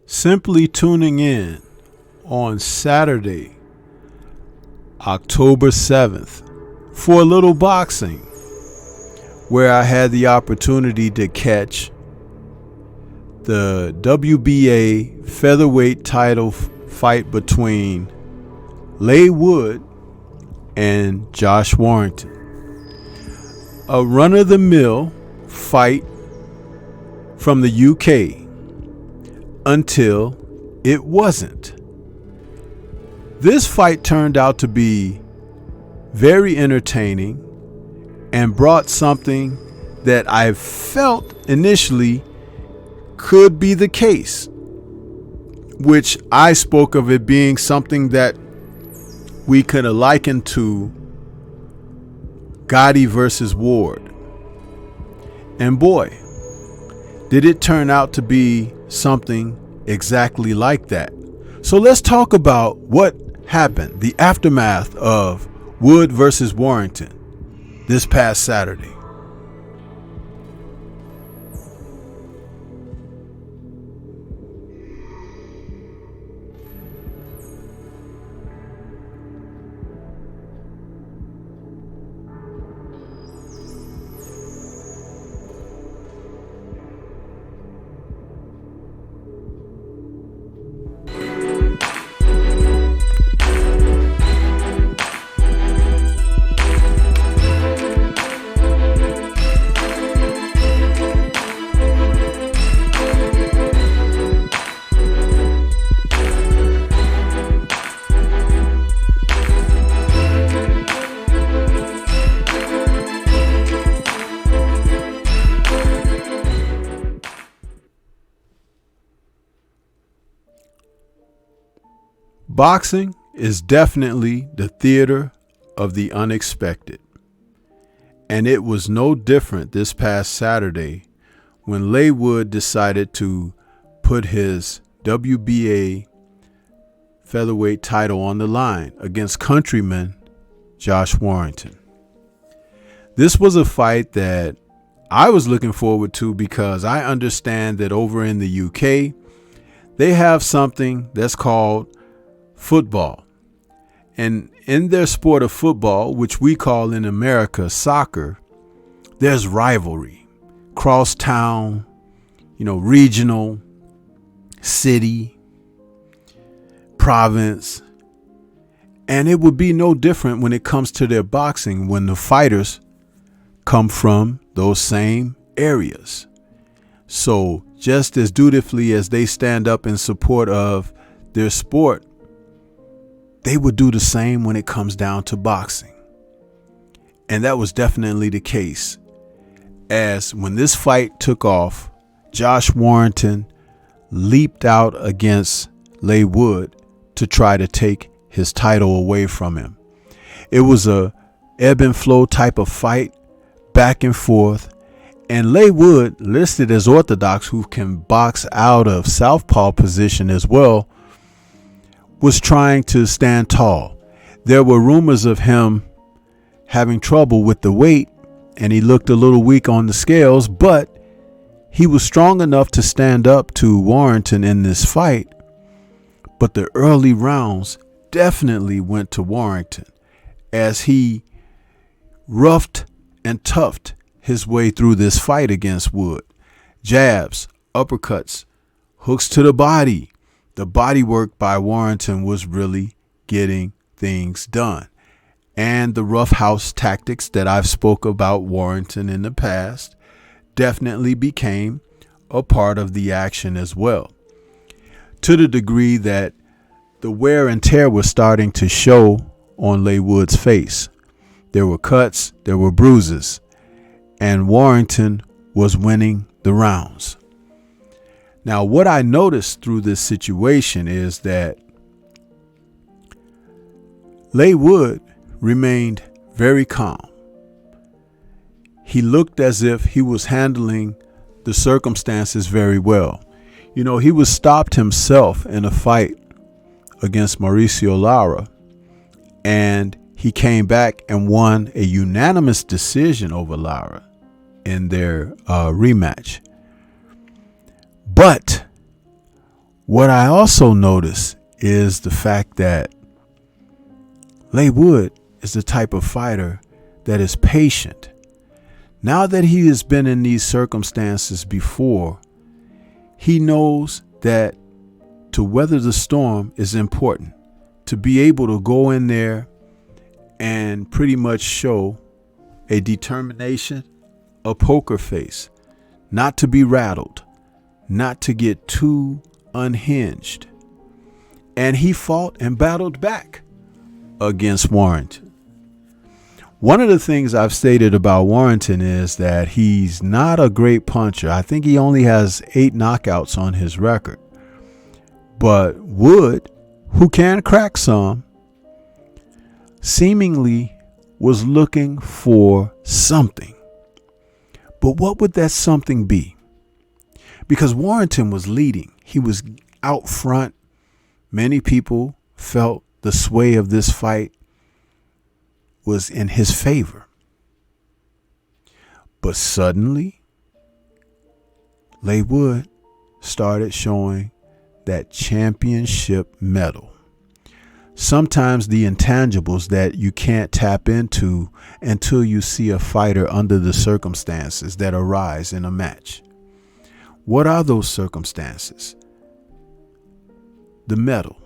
Simply tuning in on Saturday, October 7th, for a little boxing, where I had the opportunity to catch the WBA featherweight title fight between Leigh and Josh Warrington. A run-of-the-mill fight from the UK until it wasn't. This fight turned out to be very entertaining and brought something that I felt initially could be the case, which I spoke of it being something that we could liken to Gotti versus Ward. And boy, did it turn out to be something exactly like that. So let's talk about what happened, the aftermath of Wood versus Warrington this past Saturday. Boxing is definitely the theater of the unexpected. And it was no different this past Saturday when Leigh decided to put his WBA featherweight title on the line against countryman Josh Warrington. This was a fight that I was looking forward to because I understand that over in the UK, they have something that's called football. And in their sport of football, which we call in America soccer, there's rivalry, cross-town, regional, city, province. And it would be no different when it comes to their boxing when the fighters come from those same areas. So just as dutifully as they stand up in support of their sport, they would do the same when it comes down to boxing. And that was definitely the case, as when this fight took off, Josh Warrington leaped out against Leigh to try to take his title away from him. It was a ebb and flow type of fight, back and forth, and Leigh, listed as orthodox, who can box out of southpaw position as well, was trying to stand tall. There were rumors of him having trouble with the weight, and he looked a little weak on the scales, but he was strong enough to stand up to Warrington in this fight. But the early rounds definitely went to Warrington as he roughed and toughed his way through this fight against Wood. Jabs, uppercuts, hooks to the body. The body work by Warrington was really getting things done. And the roughhouse tactics that I've spoke about Warrington in the past definitely became a part of the action as well, to the degree that the wear and tear was starting to show on Leigh Wood's face. There were cuts, there were bruises, and Warrington was winning the rounds. Now, what I noticed through this situation is that Leigh remained very calm. He looked as if he was handling the circumstances very well. He was stopped himself in a fight against Mauricio Lara, and he came back and won a unanimous decision over Lara in their rematch. But What I also notice is the fact that Leigh Wood is the type of fighter that is patient. Now that he has been in these circumstances before, he knows that to weather the storm is important. To be able to go in there and pretty much show a determination, a poker face, not to be rattled, not to get too unhinged. And he fought and battled back against Warrington. One of the things I've stated about Warrington is that he's not a great puncher. I think he only has 8 knockouts on his record. But Wood, who can crack some, seemingly was looking for something. But what would that something be? Because Warrington was leading. He was out front. Many people felt the sway of this fight was in his favor. But suddenly, Leigh Wood started showing that championship medal. Sometimes the intangibles that you can't tap into until you see a fighter under the circumstances that arise in a match. What are those circumstances? The medal,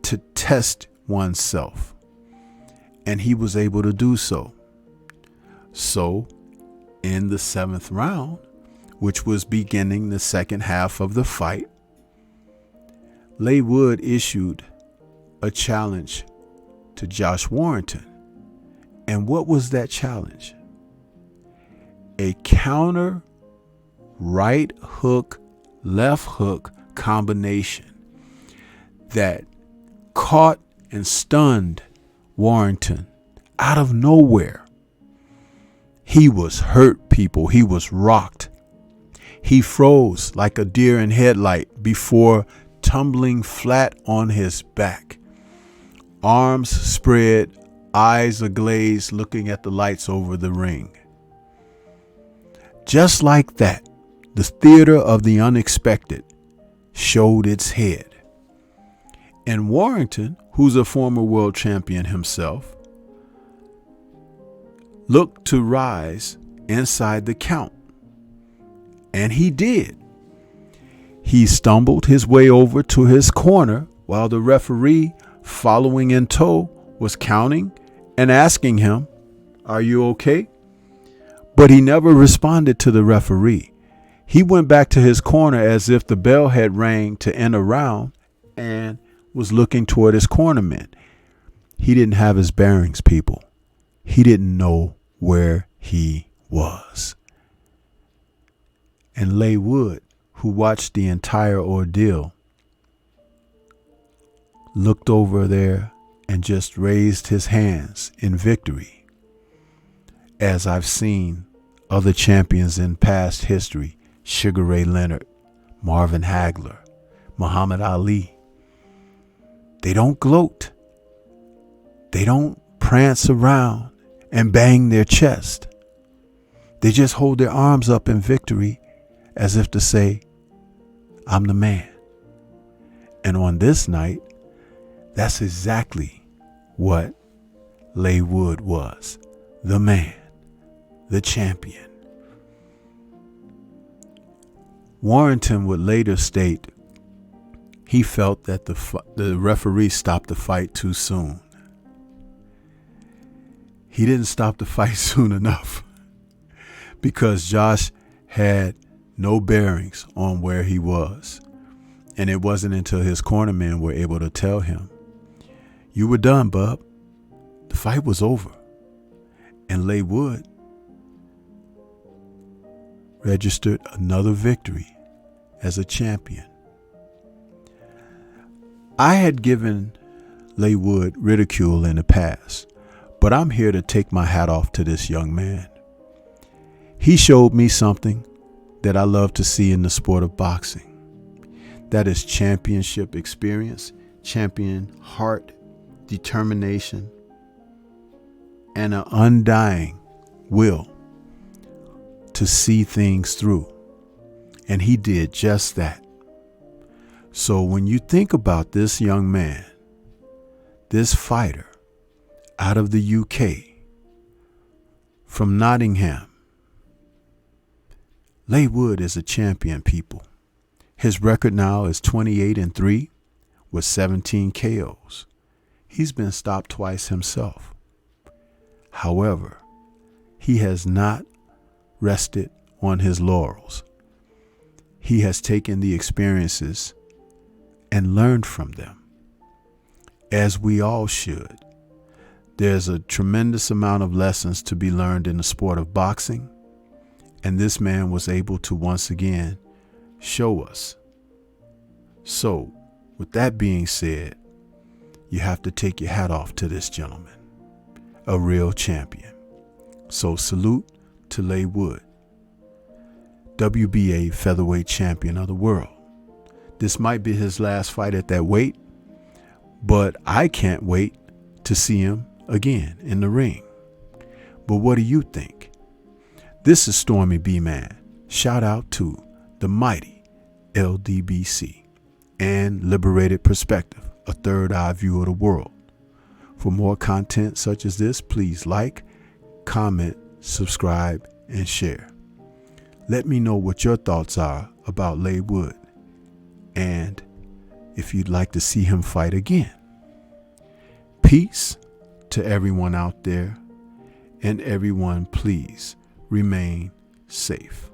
to test oneself. And he was able to do so. So, in the 7th round, which was beginning the second half of the fight, Leigh Wood issued a challenge to Josh Warrington. And what was that challenge? A counter right hook, left hook combination that caught and stunned Warrington out of nowhere. He was hurt, people. He was rocked. He froze like a deer in headlight before tumbling flat on his back. Arms spread, eyes aglaze, looking at the lights over the ring. Just like that, the theater of the unexpected showed its head. And Warrington, who's a former world champion himself, looked to rise inside the count. And he did. He stumbled his way over to his corner while the referee, following in tow, was counting and asking him, "Are you okay?" But he never responded to the referee. He went back to his corner as if the bell had rang to end a round and was looking toward his cornermen. He didn't have his bearings, people. He didn't know where he was. And Leigh Wood, who watched the entire ordeal, looked over there and just raised his hands in victory, as I've seen other champions in past history, Sugar Ray Leonard, Marvin Hagler, Muhammad Ali. They don't gloat. They don't prance around and bang their chest. They just hold their arms up in victory as if to say, "I'm the man." And on this night, that's exactly what Leigh Wood was. The man, the champion. Warrington would later state he felt that the referee stopped the fight too soon. He didn't stop the fight soon enough because Josh had no bearings on where he was. And it wasn't until his cornermen were able to tell him, "You were done, bub." The fight was over. And Leigh Wood registered another victory as a champion. I had given Leigh Wood ridicule in the past, but I'm here to take my hat off to this young man. He showed me something that I love to see in the sport of boxing. That is championship experience, champion heart, determination, and an undying will to see things through. And he did just that. So when you think about this young man, this fighter out of the UK from Nottingham, Leigh Wood is a champion, people. His record now is 28-3 with 17 KOs. He's been stopped twice himself. However, he has not rested on his laurels. He has taken the experiences and learned from them, as we all should. There's a tremendous amount of lessons to be learned in the sport of boxing, and this man was able to once again show us. So, with that being said, you have to take your hat off to this gentleman, a real champion. So salute to Leigh Wood, WBA featherweight champion of the world. This might be his last fight at that weight, but I can't wait to see him again in the ring. But what do you think? This is Stormy B-Man. Shout out to the mighty LDBC and Liberated Perspective, a third eye view of the world. For more content such as this, please like, comment, subscribe, and share. Let me know what your thoughts are about Leigh Wood, and if you'd like to see him fight again. Peace to everyone out there, and everyone please remain safe.